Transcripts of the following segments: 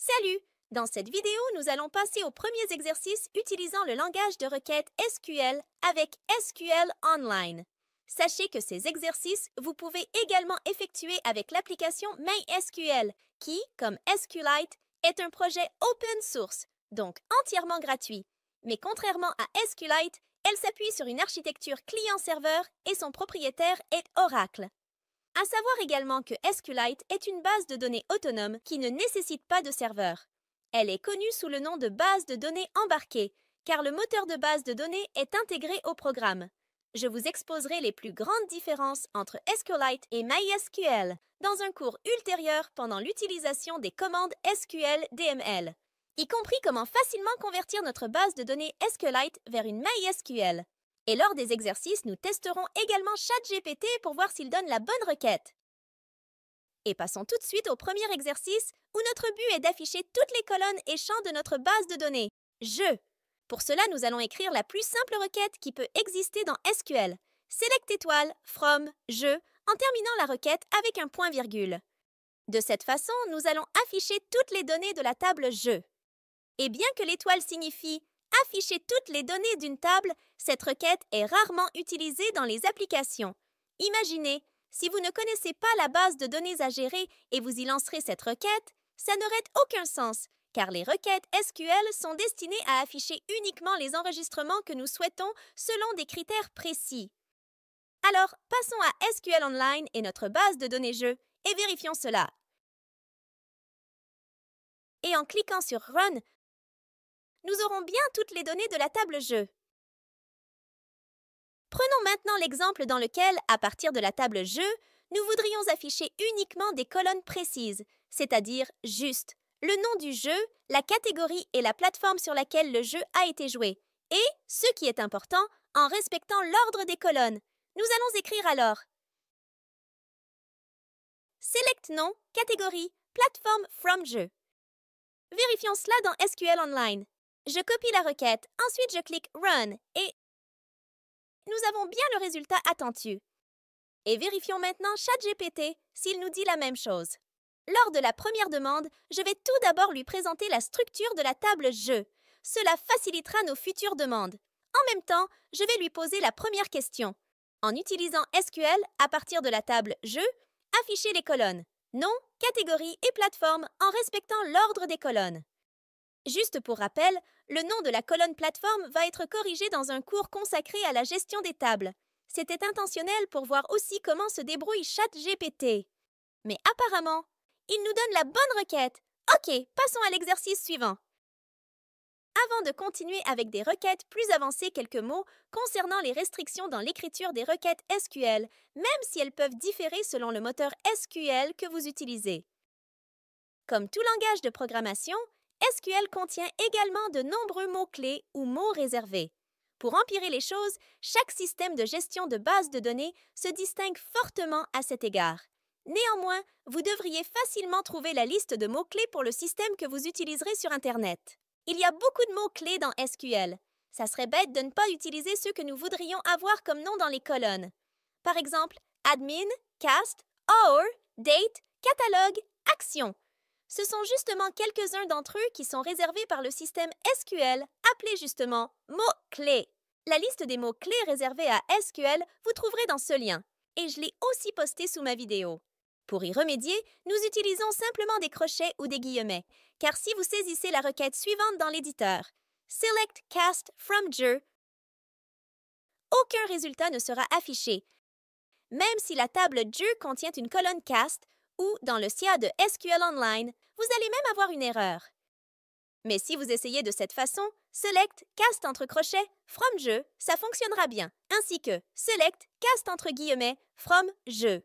Salut! Dans cette vidéo, nous allons passer aux premiers exercices utilisant le langage de requête SQL avec SQL Online. Sachez que ces exercices, vous pouvez également effectuer avec l'application MySQL qui, comme SQLite, est un projet open source, donc entièrement gratuit. Mais contrairement à SQLite, elle s'appuie sur une architecture client-serveur et son propriétaire est Oracle. À savoir également que SQLite est une base de données autonome qui ne nécessite pas de serveur. Elle est connue sous le nom de base de données embarquée, car le moteur de base de données est intégré au programme. Je vous exposerai les plus grandes différences entre SQLite et MySQL dans un cours ultérieur pendant l'utilisation des commandes SQL DML, y compris comment facilement convertir notre base de données SQLite vers une MySQL. Et lors des exercices, nous testerons également ChatGPT pour voir s'il donne la bonne requête. Et passons tout de suite au premier exercice où notre but est d'afficher toutes les colonnes et champs de notre base de données. Je. Pour cela, nous allons écrire la plus simple requête qui peut exister dans SQL. Select étoile, from, je, en terminant la requête avec un point-virgule. De cette façon, nous allons afficher toutes les données de la table je. Et bien que l'étoile signifie afficher toutes les données d'une table, cette requête est rarement utilisée dans les applications. Imaginez, si vous ne connaissez pas la base de données à gérer et vous y lancerez cette requête, ça n'aurait aucun sens, car les requêtes SQL sont destinées à afficher uniquement les enregistrements que nous souhaitons selon des critères précis. Alors, passons à SQL Online et notre base de données jeu et vérifions cela. Et en cliquant sur Run, nous aurons bien toutes les données de la table jeu. Prenons maintenant l'exemple dans lequel, à partir de la table jeu, nous voudrions afficher uniquement des colonnes précises, c'est-à-dire juste le nom du jeu, la catégorie et la plateforme sur laquelle le jeu a été joué, et, ce qui est important, en respectant l'ordre des colonnes. Nous allons écrire alors Select nom, catégorie, plateforme from jeu. Vérifions cela dans SQL Online. Je copie la requête, ensuite je clique Run et nous avons bien le résultat attendu. Et vérifions maintenant ChatGPT s'il nous dit la même chose. Lors de la première demande, je vais tout d'abord lui présenter la structure de la table jeu. Cela facilitera nos futures demandes. En même temps, je vais lui poser la première question. En utilisant SQL, à partir de la table jeu, afficher les colonnes nom, catégorie et plateforme en respectant l'ordre des colonnes. Juste pour rappel, le nom de la colonne plateforme va être corrigé dans un cours consacré à la gestion des tables. C'était intentionnel pour voir aussi comment se débrouille ChatGPT. Mais apparemment, il nous donne la bonne requête. Ok, passons à l'exercice suivant. Avant de continuer avec des requêtes plus avancées, quelques mots concernant les restrictions dans l'écriture des requêtes SQL, même si elles peuvent différer selon le moteur SQL que vous utilisez. Comme tout langage de programmation, SQL contient également de nombreux mots-clés ou mots réservés. Pour empirer les choses, chaque système de gestion de base de données se distingue fortement à cet égard. Néanmoins, vous devriez facilement trouver la liste de mots-clés pour le système que vous utiliserez sur Internet. Il y a beaucoup de mots-clés dans SQL. Ça serait bête de ne pas utiliser ceux que nous voudrions avoir comme nom dans les colonnes. Par exemple, admin, cast, hour, date, catalogue, action. Ce sont justement quelques-uns d'entre eux qui sont réservés par le système SQL, appelé justement mots-clés. La liste des mots-clés réservés à SQL, vous trouverez dans ce lien, et je l'ai aussi posté sous ma vidéo. Pour y remédier, nous utilisons simplement des crochets ou des guillemets, car si vous saisissez la requête suivante dans l'éditeur, Select Cast from Jeu, aucun résultat ne sera affiché, même si la table Jeu contient une colonne cast, ou dans le SIA de SQL Online, vous allez même avoir une erreur. Mais si vous essayez de cette façon, Select, cast entre crochets, from jeu, ça fonctionnera bien, ainsi que Select, cast entre guillemets, from jeu.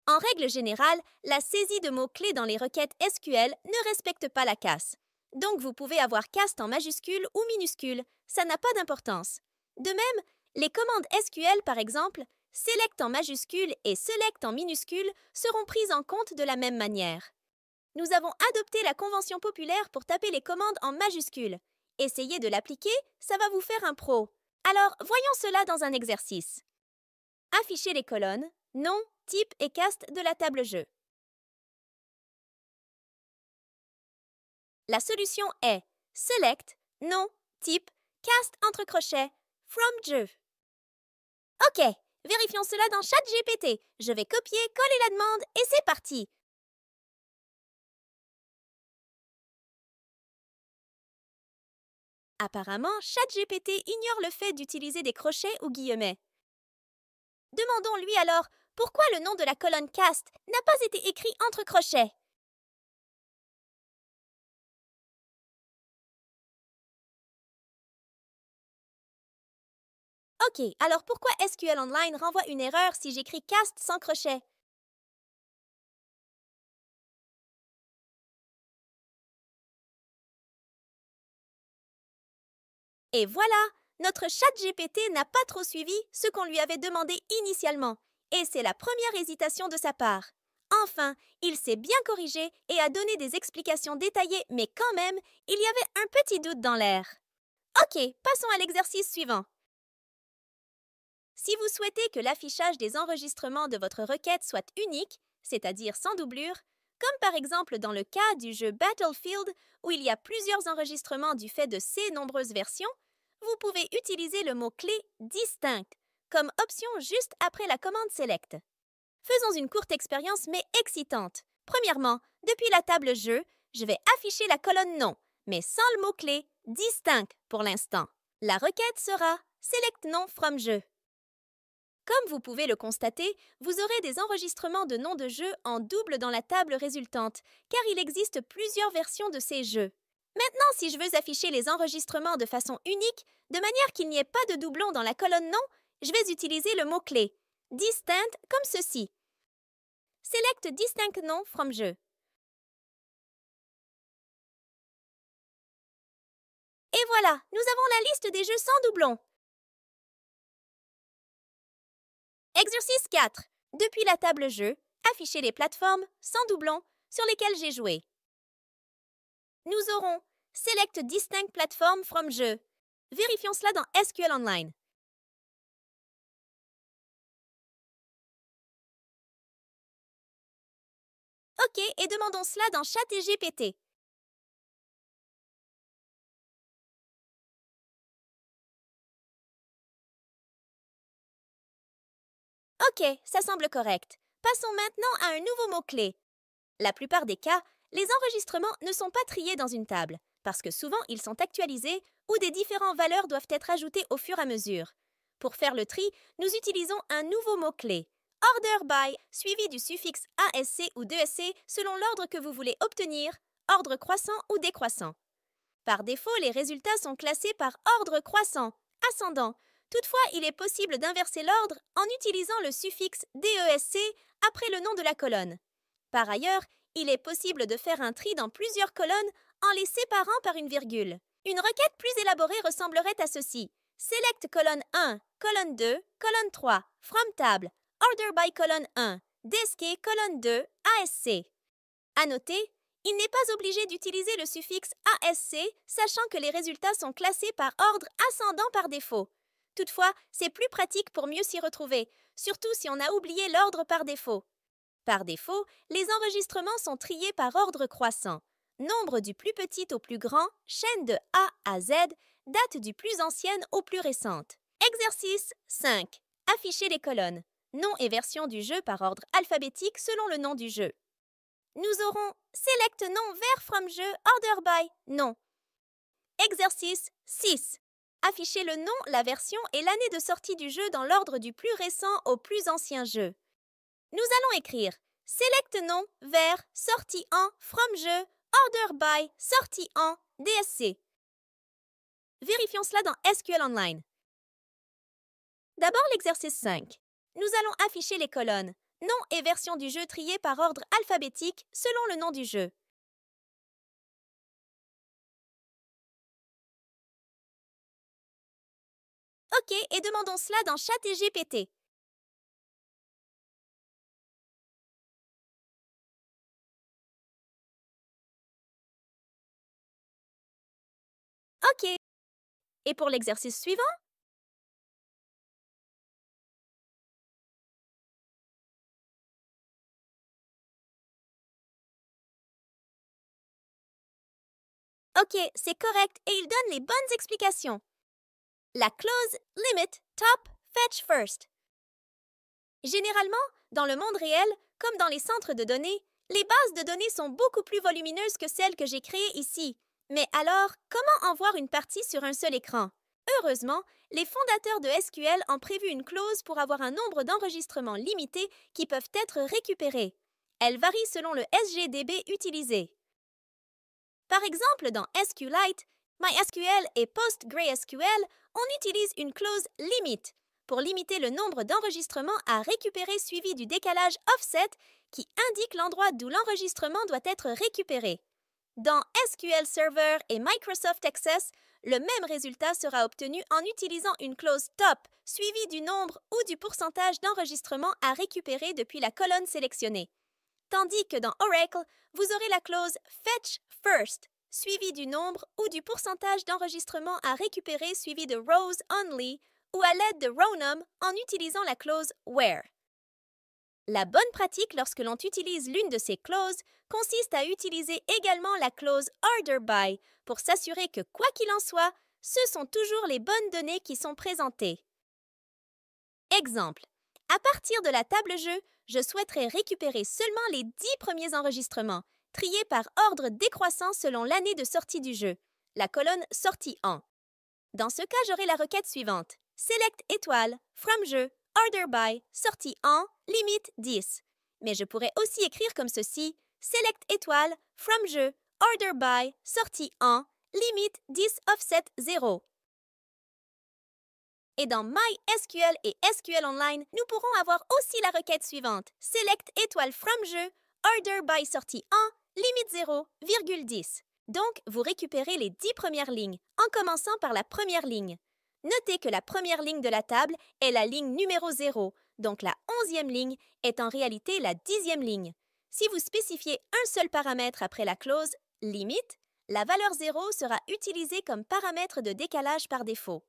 En règle générale, la saisie de mots-clés dans les requêtes SQL ne respecte pas la casse. Donc vous pouvez avoir cast en majuscule ou minuscule, ça n'a pas d'importance. De même, les commandes SQL par exemple, Select en majuscule et Select en minuscule seront prises en compte de la même manière. Nous avons adopté la convention populaire pour taper les commandes en majuscule. Essayez de l'appliquer, ça va vous faire un pro. Alors, voyons cela dans un exercice. Affichez les colonnes, nom, type et cast de la table jeu. La solution est select, nom, type, cast entre crochets, from Dieu. OK, vérifions cela dans ChatGPT. Je vais copier, coller la demande et c'est parti. Apparemment, ChatGPT ignore le fait d'utiliser des crochets ou guillemets. Demandons-lui alors pourquoi le nom de la colonne cast n'a pas été écrit entre crochets. OK, alors pourquoi SQL Online renvoie une erreur si j'écris cast sans crochet? Et voilà, notre ChatGPT n'a pas trop suivi ce qu'on lui avait demandé initialement. Et c'est la première hésitation de sa part. Enfin, il s'est bien corrigé et a donné des explications détaillées, mais quand même, il y avait un petit doute dans l'air. OK, passons à l'exercice suivant. Si vous souhaitez que l'affichage des enregistrements de votre requête soit unique, c'est-à-dire sans doublure, comme par exemple dans le cas du jeu Battlefield où il y a plusieurs enregistrements du fait de ses nombreuses versions, vous pouvez utiliser le mot-clé distinct comme option juste après la commande select. Faisons une courte expérience mais excitante. Premièrement, depuis la table jeu, je vais afficher la colonne nom, mais sans le mot-clé distinct pour l'instant. La requête sera select nom from jeu. Comme vous pouvez le constater, vous aurez des enregistrements de noms de jeux en double dans la table résultante, car il existe plusieurs versions de ces jeux. Maintenant, si je veux afficher les enregistrements de façon unique, de manière qu'il n'y ait pas de doublon dans la colonne nom, je vais utiliser le mot-clé distinct comme ceci. Select distinct nom from jeu. Et voilà, nous avons la liste des jeux sans doublon. Exercice 4. Depuis la table jeu, afficher les plateformes sans doublon sur lesquelles j'ai joué. Nous aurons Select Distinct Platform from jeu. Vérifions cela dans SQL Online. OK, et demandons cela dans ChatGPT. OK, ça semble correct. Passons maintenant à un nouveau mot-clé. La plupart des cas, les enregistrements ne sont pas triés dans une table, parce que souvent ils sont actualisés ou des différentes valeurs doivent être ajoutées au fur et à mesure. Pour faire le tri, nous utilisons un nouveau mot-clé, order by, suivi du suffixe ASC ou 2SC selon l'ordre que vous voulez obtenir, ordre croissant ou décroissant. Par défaut, les résultats sont classés par ordre croissant, ascendant. Toutefois, il est possible d'inverser l'ordre en utilisant le suffixe DESC après le nom de la colonne. Par ailleurs, il est possible de faire un tri dans plusieurs colonnes en les séparant par une virgule. Une requête plus élaborée ressemblerait à ceci. Select colonne 1, colonne 2, colonne 3, from table, order by colonne 1, DSK colonne 2, ASC. À noter, il n'est pas obligé d'utiliser le suffixe ASC, sachant que les résultats sont classés par ordre ascendant par défaut. Toutefois, c'est plus pratique pour mieux s'y retrouver, surtout si on a oublié l'ordre par défaut. Par défaut, les enregistrements sont triés par ordre croissant. Nombre du plus petit au plus grand, chaîne de A à Z, date du plus ancienne au plus récente. Exercice 5. Afficher les colonnes. Nom et version du jeu par ordre alphabétique selon le nom du jeu. Nous aurons Select nom vers from jeu, order by nom. Exercice 6. Afficher le nom, la version et l'année de sortie du jeu dans l'ordre du plus récent au plus ancien jeu. Nous allons écrire Select nom vers sortie en from jeu, order by sortie en DSC. Vérifions cela dans SQL Online. D'abord l'exercice 5. Nous allons afficher les colonnes nom et version du jeu triées par ordre alphabétique selon le nom du jeu. OK, et demandons cela dans ChatGPT. OK. Et pour l'exercice suivant, Ok, c'est correct et il donne les bonnes explications. La clause limit top fetch first. Généralement, dans le monde réel, comme dans les centres de données, les bases de données sont beaucoup plus volumineuses que celles que j'ai créées ici. Mais alors, comment en voir une partie sur un seul écran? Heureusement, les fondateurs de SQL ont prévu une clause pour avoir un nombre d'enregistrements limité qui peuvent être récupérés. Elle varie selon le SGDB utilisé. Par exemple, dans SQLite, MySQL et PostgreSQL, on utilise une clause limit pour limiter le nombre d'enregistrements à récupérer suivi du décalage offset qui indique l'endroit d'où l'enregistrement doit être récupéré. Dans SQL Server et Microsoft Access, le même résultat sera obtenu en utilisant une clause top suivie du nombre ou du pourcentage d'enregistrements à récupérer depuis la colonne sélectionnée. Tandis que dans Oracle, vous aurez la clause fetch first suivie du nombre ou du pourcentage d'enregistrements à récupérer suivi de rows only ou à l'aide de rownum en utilisant la clause where. La bonne pratique lorsque l'on utilise l'une de ces clauses consiste à utiliser également la clause order by pour s'assurer que, quoi qu'il en soit, ce sont toujours les bonnes données qui sont présentées. Exemple. À partir de la table jeu, je souhaiterais récupérer seulement les 10 premiers enregistrements, triés par ordre décroissant selon l'année de sortie du jeu, la colonne sortie en. Dans ce cas, j'aurai la requête suivante. Select étoile, from jeu, order by, sortie en, limite 10. Mais je pourrais aussi écrire comme ceci. Select étoile, from jeu, order by, sortie en, limite 10 offset 0. Et dans MySQL et SQL Online, nous pourrons avoir aussi la requête suivante. Select étoile from jeu, order by sortie en, limite 0,10. Donc, vous récupérez les 10 premières lignes, en commençant par la première ligne. Notez que la première ligne de la table est la ligne numéro 0, donc la 11e ligne est en réalité la 10e ligne. Si vous spécifiez un seul paramètre après la clause « limite », la valeur 0 sera utilisée comme paramètre de décalage par défaut.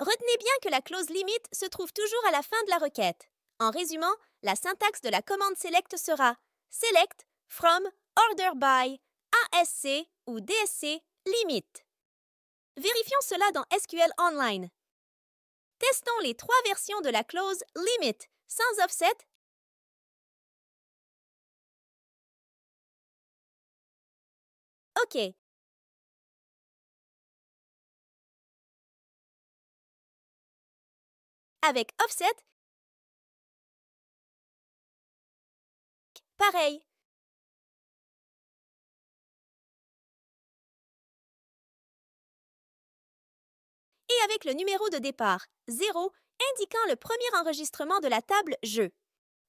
Retenez bien que la clause limite se trouve toujours à la fin de la requête. En résumant, la syntaxe de la commande select sera select from order by ASC ou DSC limite. Vérifions cela dans SQL Online. Testons les 3 versions de la clause limit sans offset OK. Avec offset, pareil. Et avec le numéro de départ, 0, indiquant le premier enregistrement de la table jeu.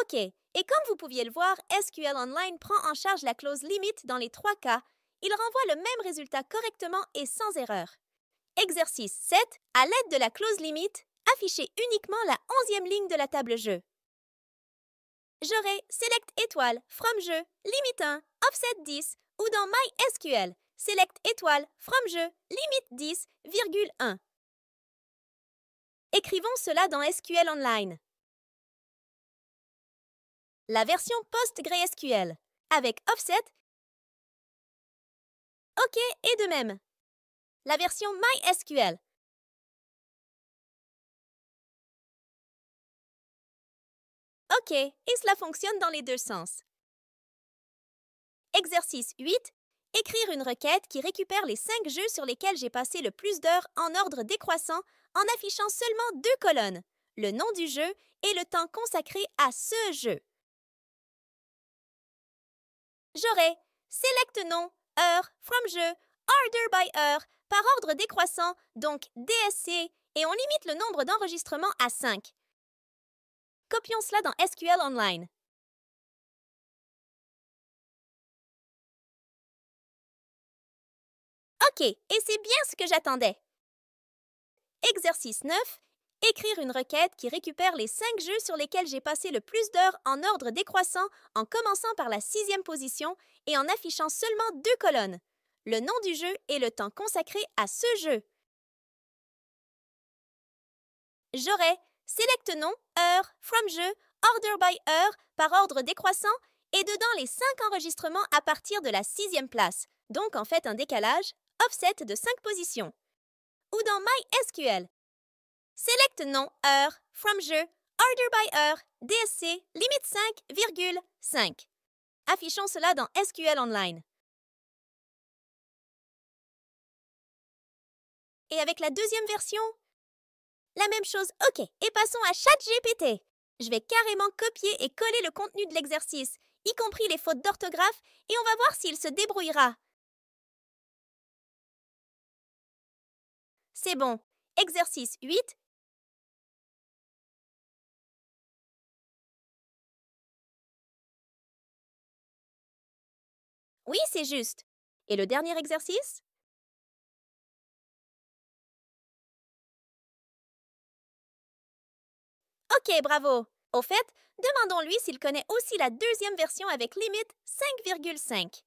OK. Et comme vous pouviez le voir, SQL Online prend en charge la clause limite dans les 3 cas. Il renvoie le même résultat correctement et sans erreur. Exercice 7. À l'aide de la clause limite, affichez uniquement la 11e ligne de la table jeu. J'aurai select étoile from jeu, limite 1, offset 10 ou dans MySQL, select étoile from jeu, limite 10,1. Écrivons cela dans SQL Online. La version PostgreSQL avec offset. OK et de même. La version MySQL. OK, et cela fonctionne dans les deux sens. Exercice 8. Écrire une requête qui récupère les 5 jeux sur lesquels j'ai passé le plus d'heures en ordre décroissant en affichant seulement 2 colonnes, le nom du jeu et le temps consacré à ce jeu. J'aurai select nom, heure, from jeu, order by heure, par ordre décroissant, donc DSC, et on limite le nombre d'enregistrements à 5. Copions cela dans SQL Online. OK, et c'est bien ce que j'attendais. Exercice 9. Écrire une requête qui récupère les 5 jeux sur lesquels j'ai passé le plus d'heures en ordre décroissant en commençant par la 6e position et en affichant seulement 2 colonnes, le nom du jeu et le temps consacré à ce jeu. J'aurai select nom, heure, from jeu, order by heure par ordre décroissant et dedans les 5 enregistrements à partir de la 6e place, donc en fait un décalage offset de 5 positions. Ou dans MySQL. Select nom, heure, from jeu, order by heure, DSC, limite 5,5. Affichons cela dans SQL Online. Et avec la deuxième version, la même chose. OK, et passons à ChatGPT. Je vais carrément copier et coller le contenu de l'exercice, y compris les fautes d'orthographe, et on va voir s'il se débrouillera. C'est bon. Exercice 8. Oui, c'est juste. Et le dernier exercice? OK, bravo. Au fait, demandons-lui s'il connaît aussi la deuxième version avec limite 5,5.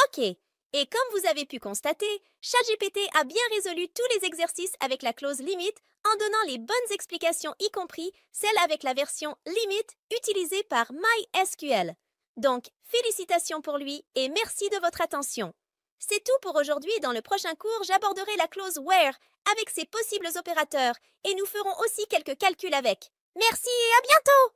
OK. Et comme vous avez pu constater, ChatGPT a bien résolu tous les exercices avec la clause limite en donnant les bonnes explications, y compris celles avec la version limite utilisée par MySQL. Donc, félicitations pour lui et merci de votre attention. C'est tout pour aujourd'hui. Dans le prochain cours, j'aborderai la clause where avec ses possibles opérateurs et nous ferons aussi quelques calculs avec. Merci et à bientôt!